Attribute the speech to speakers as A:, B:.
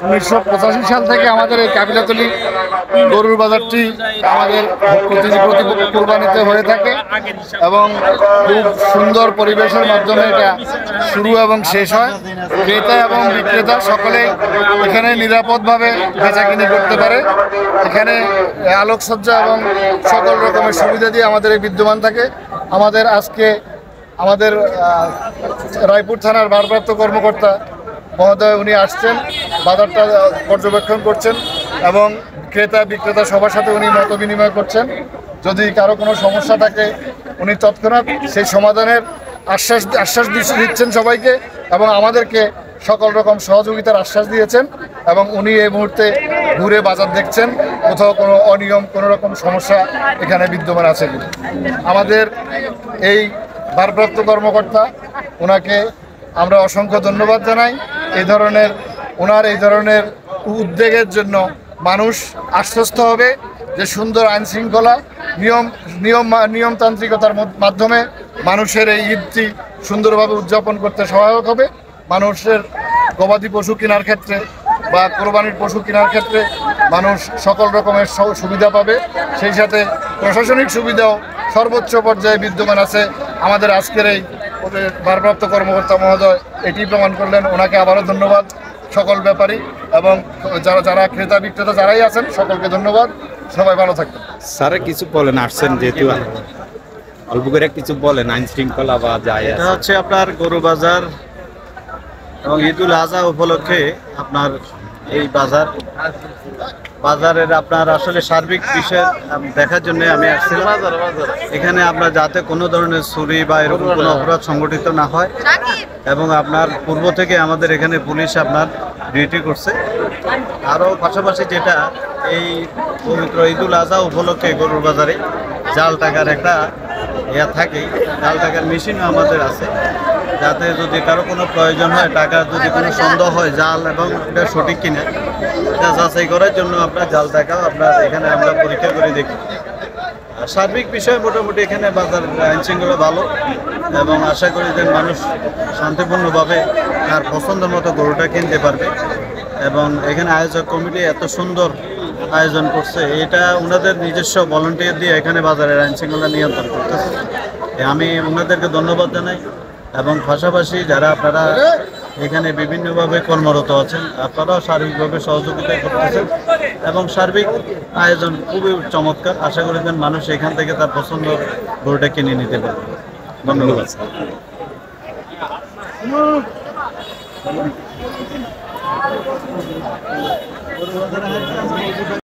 A: 1985 সাল থেকে আমাদের এই কাবিলাতলী গরুর বাজারটি আমাদের প্রতি কোরবানিতে হয়ে থাকে এবং খুব সুন্দর পরিবেশের মাধ্যমে এটা শুরু এবং শেষ হয়। ক্রেতা এবং বিক্রেতা সকলেই এখানে নিরাপদভাবে বেচাকিনি করতে পারে। এখানে আলোকসজ্জা এবং সকল রকমের সুবিধা দিয়ে আমাদের এই বিদ্যমান থাকে। আমাদের রায়পুর থানার ভারপ্রাপ্ত কর্মকর্তা মহোদয় উনি আসছেন, বাজারটা পর্যবেক্ষণ করছেন এবং ক্রেতা বিক্রেতা সবার সাথে উনি মত বিনিময় করছেন। যদি কারো কোনো সমস্যা থাকে উনি তৎক্ষণাৎ সেই সমাধানের আশ্বাস দিচ্ছেন সবাইকে এবং আমাদেরকে সকল রকম সহযোগিতার আশ্বাস দিয়েছেন এবং উনি এই মুহূর্তে ঘুরে বাজার দেখছেন কোথাও কোনো অনিয়ম কোনো রকম সমস্যা এখানে বিদ্যমান আছে কিনা। আমাদের এই ভারপ্রাপ্ত কর্মকর্তা ওনাকে আমরা অসংখ্য ধন্যবাদ জানাই। ওনার এই ধরনের উদ্যোগের জন্য মানুষ আশ্বস্ত হবে যে সুন্দর আইন শৃঙ্খলা নিয়মতান্ত্রিকতার মাধ্যমে মানুষের এই ঈদটি সুন্দরভাবে উদযাপন করতে সহায়ক হবে। মানুষের গবাদি পশু কেনার ক্ষেত্রে বা কোরবানির পশু কেনার ক্ষেত্রে মানুষ সকল রকমের সুবিধা পাবে। সেই সাথে প্রশাসনিক সুবিধাও সর্বোচ্চ পর্যায়ে বিদ্যমান আছে। আমাদের আজকের এই ভারপ্রাপ্ত কর্মকর্তা মহোদয় এটি প্রমাণ করলেন। ওনাকে আবারও ধন্যবাদ সকল ব্যাপারী এবং যারা ক্রেতা বিক্রেতা যারাই আছেন সকলকে ধন্যবাদ। সবাই ভালো থাকবেন।
B: স্যার কিছু বলেন, আসছেন যেহেতু অল্প করে কিছু বলেন আইন শৃঙ্খলা বা যায়।
C: এটা হচ্ছে আপনার গরু বাজার এবং ঈদুল আজহা উপলক্ষে আপনার এই বাজারের আপনার আসলে সার্বিক বিষয় দেখার জন্য আমি আসছিলাম। এখানে আপনার যাতে কোনো ধরনের চুরি বা এরকম কোনো অপরাধ সংগঠিত না হয় এবং আপনার পূর্ব থেকে আমাদের এখানে পুলিশ আপনার ডিউটি করছে। আরও পাশাপাশি যেটা এই পবিত্র ঈদুল আজহা উপলক্ষে গরুর বাজারে জাল টাকার একটা থাকে, জাল টাকার মেশিনও আমাদের আছে, যাতে যদি কারো কোনো প্রয়োজন হয় টাকা যদি কোনো সন্দেহ হয় জাল এবং এটা সঠিক কিনা এটা যাচাই করার জন্য আপনার জাল টাকাও আপনার এখানে আমরা পরীক্ষা করে দেখি। সার্বিক বিষয়ে মোটামুটি এখানে বাজার আইন শৃঙ্খলা ভালো এবং আশা করি যে মানুষ শান্তিপূর্ণভাবে তার পছন্দের মতো গরুটা কিনতে পারবে। এবং এখানে আয়োজক কমিটি এত সুন্দর আয়োজন করছে, এটা ওনাদের নিজস্ব ভলান্টিয়ার দিয়ে এখানে বাজারের আইন শৃঙ্খলা নিয়ন্ত্রণ করতেছে। আমি ওনাদেরকে ধন্যবাদ জানাই এবং পাশাপাশি যারা আপনারা এখানে বিভিন্নভাবে কর্মরত আছেন আপনারাও সার্বিকভাবে সহযোগিতা করতেছেন এবং সার্বিক আয়োজন খুবই চমৎকার। আশা করি যেন মানুষ এখান থেকে তার পছন্দ গরুটা কিনে নিতে পারবে। ধন্যবাদ।